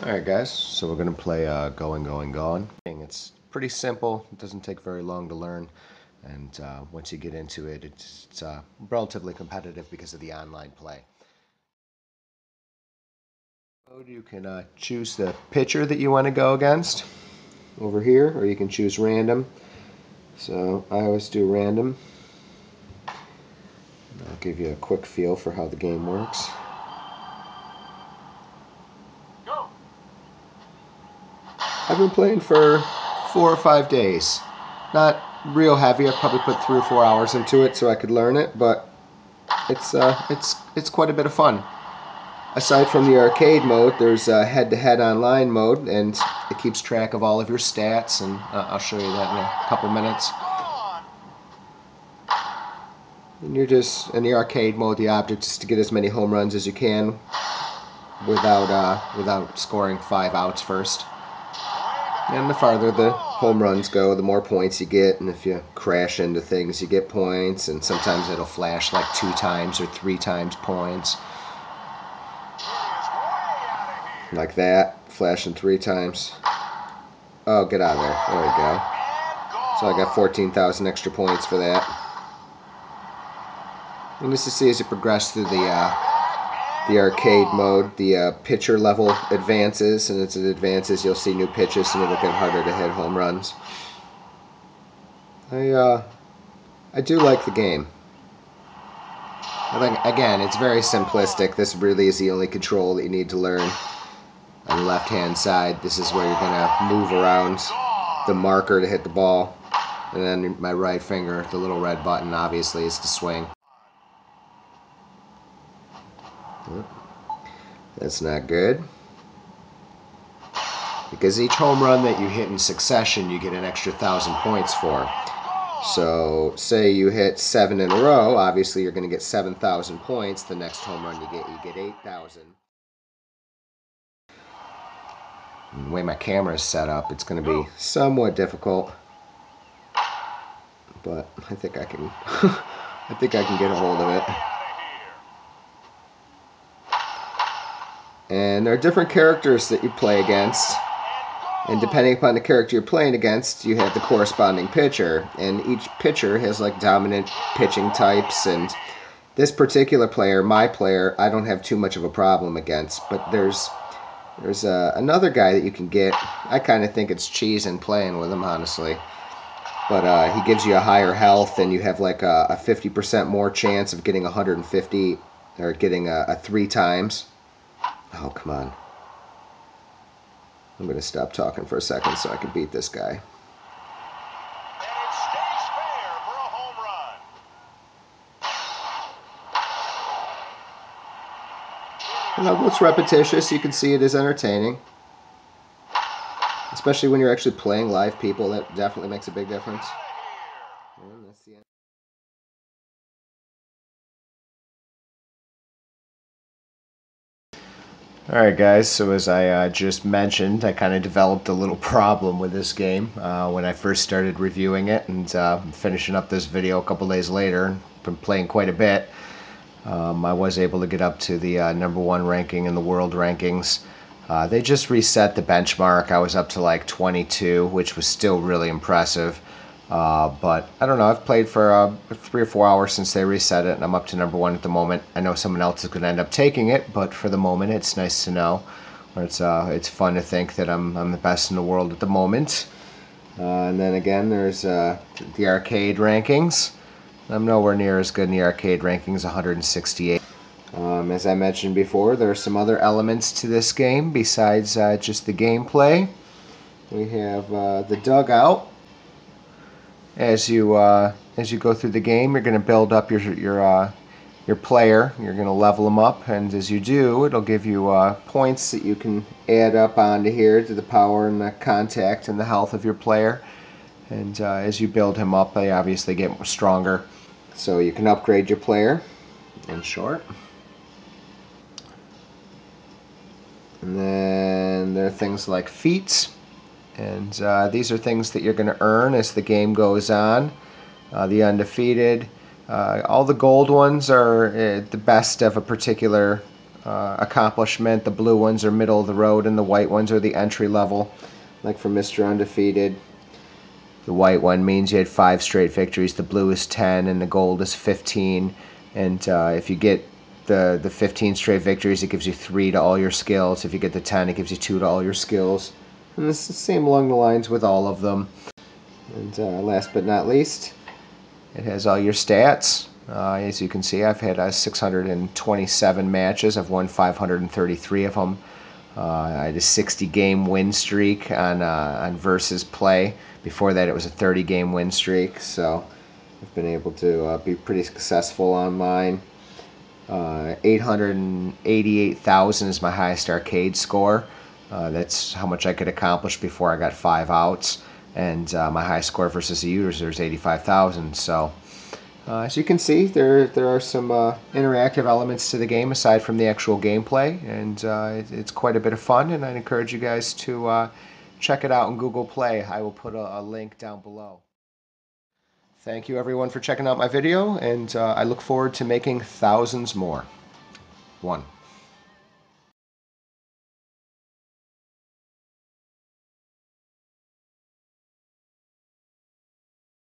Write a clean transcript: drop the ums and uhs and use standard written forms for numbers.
Alright guys, so we're going to play Going. It's pretty simple, it doesn't take very long to learn, and once you get into it, it's relatively competitive because of the online play. You can choose the pitcher that you want to go against over here, or you can choose random. So I always do random. I'll give you a quick feel for how the game works. I've been playing for 4 or 5 days. Not real heavy. I've probably put 3 or 4 hours into it so I could learn it, but it's quite a bit of fun. Aside from the arcade mode, there's a head-to-head online mode, and it keeps track of all of your stats, and I'll show you that in a couple minutes. And you're just in the arcade mode. The object is to get as many home runs as you can without scoring 5 outs first. And the farther the home runs go, the more points you get, and if you crash into things, you get points, and sometimes it'll flash like 2 times or 3 times points. Like that, flashing 3 times. Oh, get out of there. There we go. So I got 14,000 extra points for that. And just to see as you progress through the arcade mode, the pitcher level advances, and as it advances you'll see new pitches and it'll get harder to hit home runs. I do like the game. I think, again, it's very simplistic. This really is the only control that you need to learn. On the left hand side, this is where you're going to move around the marker to hit the ball, and then my right finger, the little red button, obviously is to swing. That's not good, because each home run that you hit in succession you get an extra 1,000 points for. So say you hit 7 in a row, obviously you're going to get 7,000 points. The next home run you get 8,000. The way my camera is set up, it's going to be somewhat difficult, but I think I can I think I can get a hold of it. And there are different characters that you play against, and depending upon the character you're playing against, you have the corresponding pitcher, and each pitcher has like dominant pitching types. And this particular player, my player, I don't have too much of a problem against, but there's another guy that you can get. I kind of think it's cheese in playing with him, honestly, but he gives you a higher health, and you have like a 50% more chance of getting 150, or getting a 3 times. Oh, come on. I'm going to stop talking for a second so I can beat this guy. And it stays fair for a home run. And although it's repetitious, you can see it is entertaining. Especially when you're actually playing live people, that definitely makes a big difference. And that's the end. Alright guys, so as I just mentioned, I kind of developed a little problem with this game when I first started reviewing it, and finishing up this video a couple days later. Been playing quite a bit. I was able to get up to the #1 ranking in the world rankings. They just reset the benchmark. I was up to like 22, which was still really impressive. But I don't know, I've played for 3 or 4 hours since they reset it, and I'm up to #1 at the moment. I know someone else is going to end up taking it, but for the moment it's nice to know. It's fun to think that I'm the best in the world at the moment. And then again, there's the arcade rankings. I'm nowhere near as good in the arcade rankings, 168. As I mentioned before, there are some other elements to this game besides just the gameplay. We have the dugout. As you go through the game, you're going to build up your player. You're going to level them up, and as you do, it'll give you points that you can add up onto here to the power and the contact and the health of your player. And as you build him up, they obviously get stronger. So you can upgrade your player, in short. And then there are things like feats. And these are things that you're going to earn as the game goes on. The undefeated. All the gold ones are the best of a particular accomplishment. The blue ones are middle of the road and the white ones are the entry level, like for Mr. Undefeated. The white one means you had 5 straight victories, the blue is 10, and the gold is 15. And if you get the 15 straight victories, it gives you 3 to all your skills. If you get the 10, it gives you 2 to all your skills. And it's the same along the lines with all of them. And last but not least, it has all your stats. As you can see, I've had 627 matches. I've won 533 of them. I had a 60-game win streak on versus play. Before that, it was a 30-game win streak. So I've been able to be pretty successful on mine. 888,000 is my highest arcade score. That's how much I could accomplish before I got 5 outs. And my highest score versus the user is 85,000. So as you can see, there are some interactive elements to the game aside from the actual gameplay, and it's quite a bit of fun, and I'd encourage you guys to check it out in Google Play. I will put a link down below. Thank you everyone for checking out my video, and I look forward to making thousands more. 1.